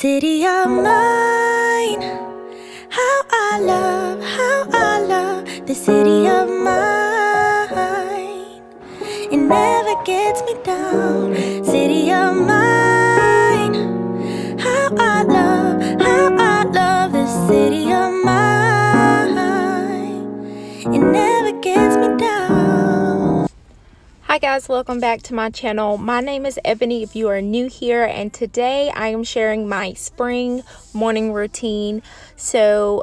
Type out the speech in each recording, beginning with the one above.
City of mine, how I love the city of mine. It never gets me down. City of mine, how I love the city of mine. It never gets me down. Hi guys, welcome back to my channel. My name is Ebony if you are new here, and today I am sharing my spring morning routine. So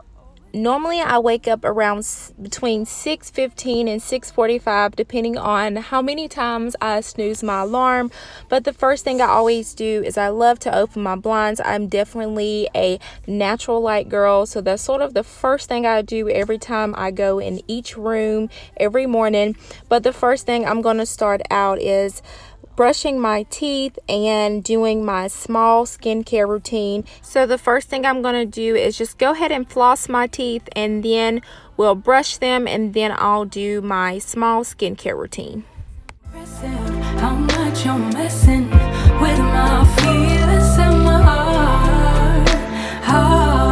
normally I wake up around between 6:15 and 6:45 depending on how many times I snooze my alarm. But the first thing I always do is I love to open my blinds. I'm definitely a natural light girl, so that's sort of the first thing I do every time I go in each room every morning. But the first thing I'm going to start out is brushing my teeth and doing my small skincare routine. So the first thing I'm going to do is just go ahead and floss my teeth, and then we'll brush them, and then I'll do my small skincare routine. How much you're messing with my feelings and my heart. Yeah.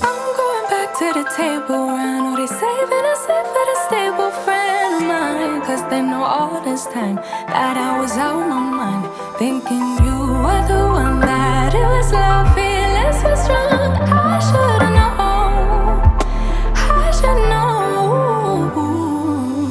I'm going back to the table. I know they saving us for the stable friend of mine, 'cause they know all this time that I was out my mind, thinking you were the one, that it was love, feelings were strong. I should've known, I should know.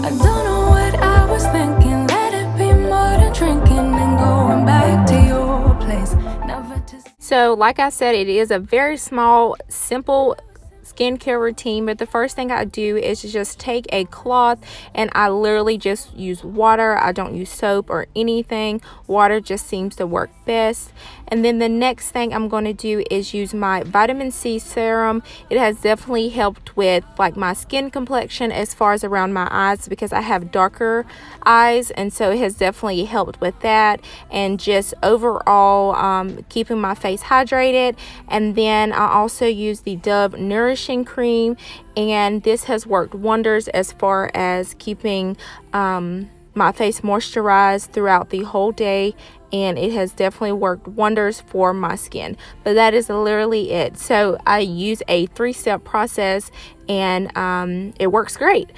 I don't know what I was thinking. Let it be more than drinking and going back to your place. Never to. So like I said, it is a very small, simple skincare routine, but the first thing I do is just take a cloth and I literally just use water. I don't use soap or anything. Water just seems to work best. And then the next thing I'm going to do is use my vitamin C serum. It has definitely helped with like my skin complexion as far as around my eyes, because I have darker eyes, and so it has definitely helped with that, and just overall keeping my face hydrated. And then I also use the Dove Nourishing Cream, and this has worked wonders as far as keeping my face moisturized throughout the whole day, and it has definitely worked wonders for my skin. But that is literally it. So I use a 3-step process, and it works great.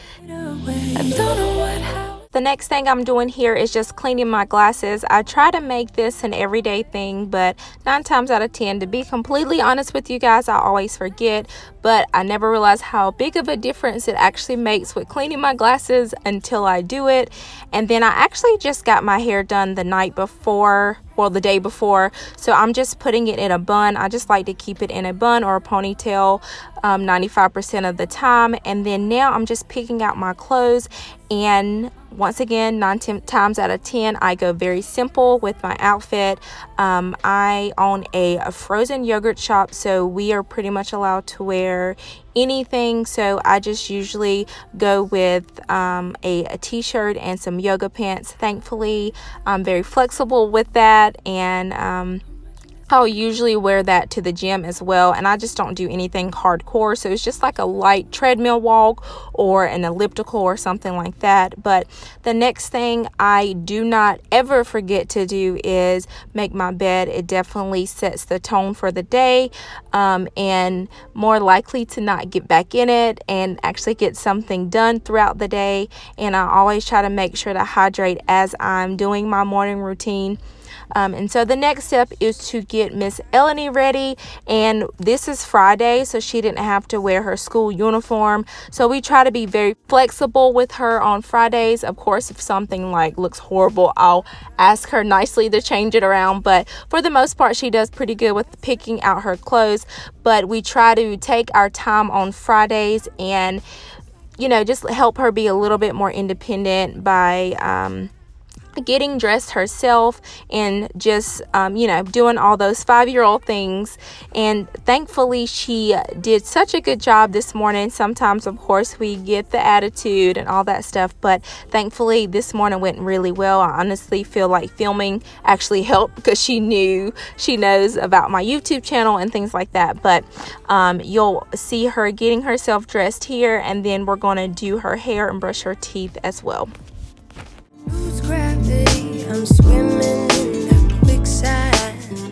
The next thing I'm doing here is just cleaning my glasses. I try to make this an everyday thing, but 9 times out of 10, to be completely honest with you guys, I always forget. But I never realized how big of a difference it actually makes with cleaning my glasses until I do it. And then I actually just got my hair done the night before, well, the day before, so I'm just putting it in a bun. I just like to keep it in a bun or a ponytail 95% of the time. And then now I'm just picking out my clothes, and once again, 9 times out of 10, I go very simple with my outfit. I own a frozen yogurt shop, so we are pretty much allowed to wear anything. So I just usually go with a t-shirt and some yoga pants. Thankfully, I'm very flexible with that, and I'll usually wear that to the gym as well, and I just don't do anything hardcore, so it's just like a light treadmill walk or an elliptical or something like that. But the next thing I do not ever forget to do is make my bed. It definitely sets the tone for the day, and more likely to not get back in it and actually get something done throughout the day. And I always try to make sure to hydrate as I'm doing my morning routine. And so the next step is to get Miss Ebony ready, and this is Friday, so she didn't have to wear her school uniform. So we try to be very flexible with her on Fridays. Of course, if something like looks horrible, I'll ask her nicely to change it around, but for the most part, she does pretty good with picking out her clothes. But we try to take our time on Fridays and, you know, just help her be a little bit more independent by getting dressed herself and just you know, doing all those 5-year-old things. And thankfully she did such a good job this morning. Sometimes of course we get the attitude and all that stuff, but thankfully this morning went really well. I honestly feel like filming actually helped, because she knows about my YouTube channel and things like that. But you'll see her getting herself dressed here, and then we're going to do her hair and brush her teeth as well. Lose gravity, I'm swimming in the quicksand.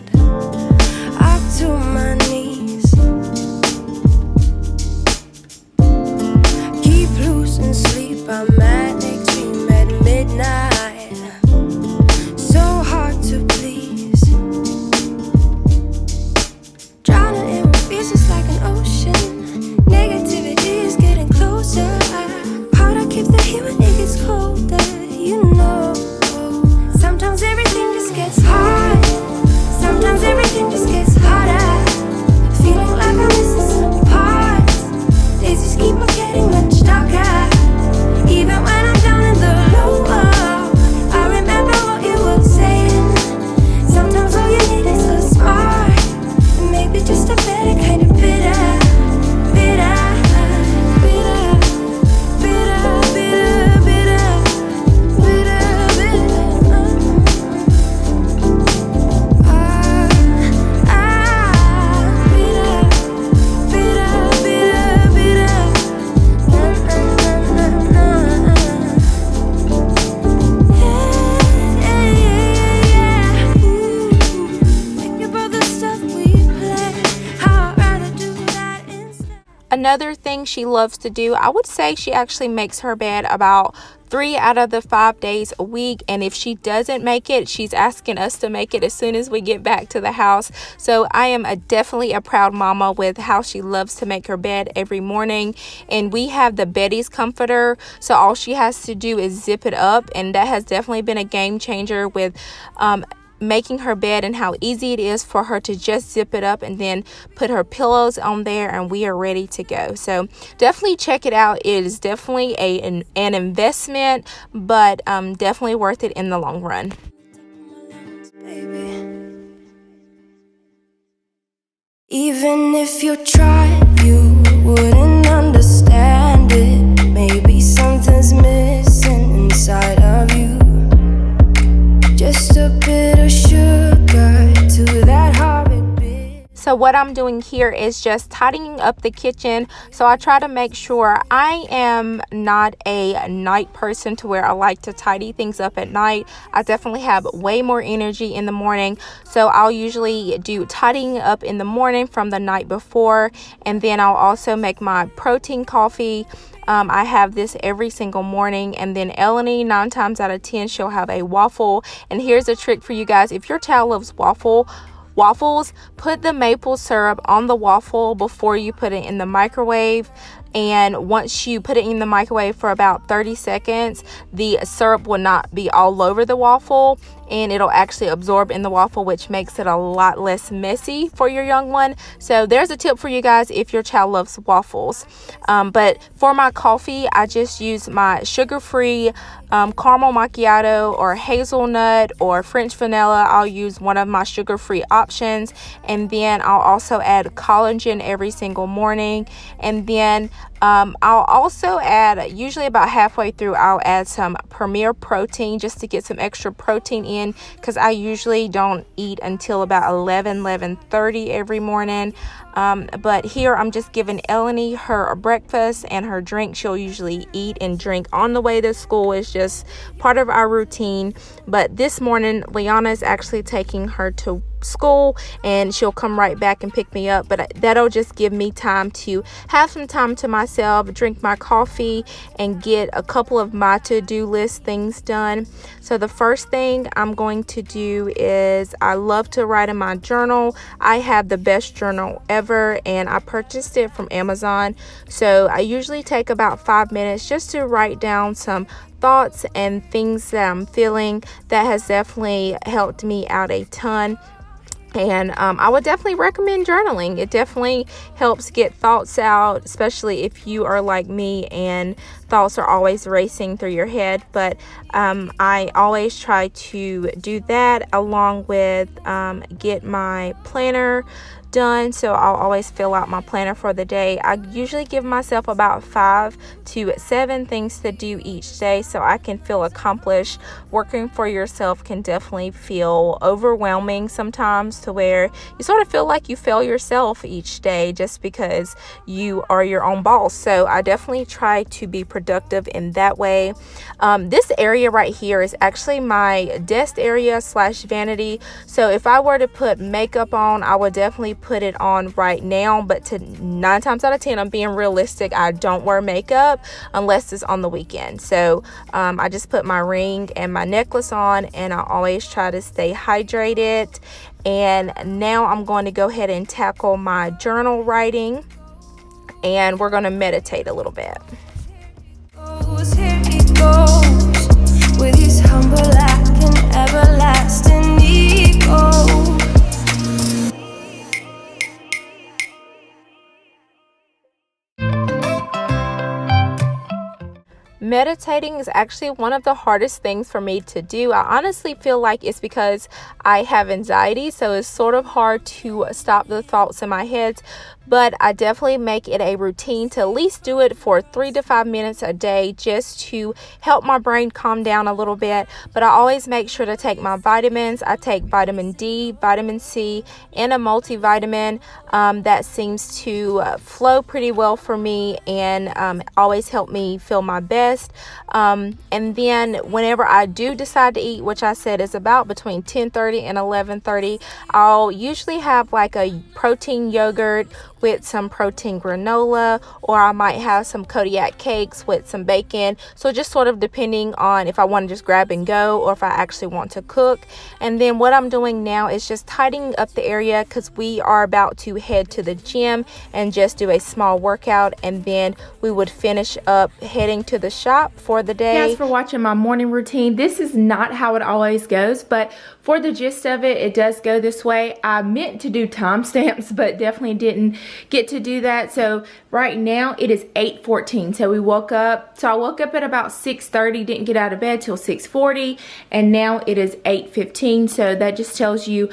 Another thing she loves to do, I would say she actually makes her bed about 3 out of the 5 days a week, and if she doesn't make it, she's asking us to make it as soon as we get back to the house. So I am definitely a proud mama with how she loves to make her bed every morning. And we have the Betty's comforter, so all she has to do is zip it up, and that has definitely been a game changer with making her bed and how easy it is for her to just zip it up and then put her pillows on there, and we are ready to go. So definitely check it out. It is definitely an investment, but definitely worth it in the long run. Even if you tried, you wouldn't understand it. Maybe something's missing inside of you. Just a bit of sugar to that horrid bit. So what I'm doing here is just tidying up the kitchen. So I try to make sure I am not a night person to where I like to tidy things up at night. I definitely have way more energy in the morning. So I'll usually do tidying up in the morning from the night before. And then I'll also make my protein coffee. I have this every single morning. And then Ebony, 9 times out of 10, she'll have a waffle. And here's a trick for you guys. If your child loves waffles, put the maple syrup on the waffle before you put it in the microwave. And once you put it in the microwave for about 30 seconds, the syrup will not be all over the waffle, and it'll actually absorb in the waffle, which makes it a lot less messy for your young one. So there's a tip for you guys if your child loves waffles. But for my coffee, I just use my sugar-free caramel macchiato or hazelnut or French vanilla. I'll use one of my sugar-free options, and then I'll also add collagen every single morning. And then I'll also add, usually about halfway through, I'll add some Premier protein just to get some extra protein in, because I usually don't eat until about 11:30 every morning. But here I'm just giving Ebony her breakfast and her drink. She'll usually eat and drink on the way to school. It's just part of our routine. But this morning, Liana is actually taking her to school, and she'll come right back and pick me up. But that'll just give me time to have some time to myself, drink my coffee, and get a couple of my to-do list things done. So the first thing I'm going to do is, I love to write in my journal. I have the best journal ever, and I purchased it from Amazon. So I usually take about 5 minutes just to write down some thoughts and things that I'm feeling. That has definitely helped me out a ton. And I would definitely recommend journaling. It definitely helps get thoughts out, especially if you are like me and thoughts are always racing through your head. But I always try to do that along with get my planner done. So I'll always fill out my planner for the day. I usually give myself about 5 to 7 things to do each day so I can feel accomplished. Working for yourself can definitely feel overwhelming sometimes, to where you sort of feel like you fail yourself each day just because you are your own boss. So I definitely try to be productive in that way. This area right here is actually my desk area / vanity. So if I were to put makeup on, I would definitely put it on right now. But 9 times out of 10, I'm being realistic, I don't wear makeup unless it's on the weekend. So I just put my ring and my necklace on, and I always try to stay hydrated. And now I'm going to go ahead and tackle my journal writing, and we're going to meditate a little bit. Here he goes, with his humble lack and everlasting ego. Meditating is actually one of the hardest things for me to do. I honestly feel like it's because I have anxiety, so it's sort of hard to stop the thoughts in my head. But I definitely make it a routine to at least do it for 3 to 5 minutes a day, just to help my brain calm down a little bit. But I always make sure to take my vitamins. I take vitamin D, vitamin C, and a multivitamin. That seems to flow pretty well for me, and always help me feel my best. breakfast. And then whenever I do decide to eat, which I said is about between 10:30 and 11:30, I'll usually have like a protein yogurt with some protein granola, or I might have some Kodiak cakes with some bacon. So just sort of depending on if I want to just grab and go or if I actually want to cook. And then what I'm doing now is just tidying up the area because we are about to head to the gym and just do a small workout, and then we would finish up heading to the shop for the day. Thanks for watching my morning routine. This is not how it always goes, but for the gist of it, it does go this way. I meant to do timestamps, but definitely didn't get to do that. So right now it is 8:14. So we woke up. So I woke up at about 6:30, didn't get out of bed till 6:40, and now it is 8:15. So that just tells you,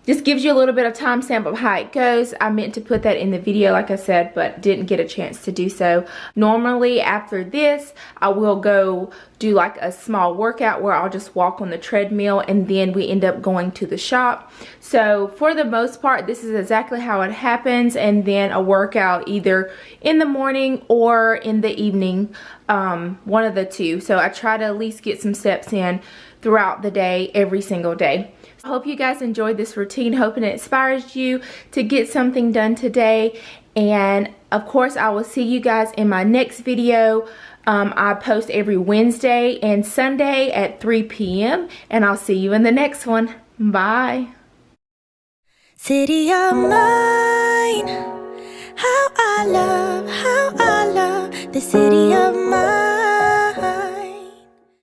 just gives you a little bit of timestamp of how it goes. I meant to put that in the video, like I said, but didn't get a chance to do so. Normally after this, I will go do like a small workout where I'll just walk on the treadmill, and then we end up going to the shop. So for the most part, this is exactly how it happens, and then a workout either in the morning or in the evening, one of the two. So I try to at least get some steps in throughout the day, every single day. I hope you guys enjoyed this routine, hoping it inspires you to get something done today. And of course, I will see you guys in my next video. I post every Wednesday and Sunday at 3 p.m. and I'll see you in the next one. Bye. City of mine, how I love the city of mine.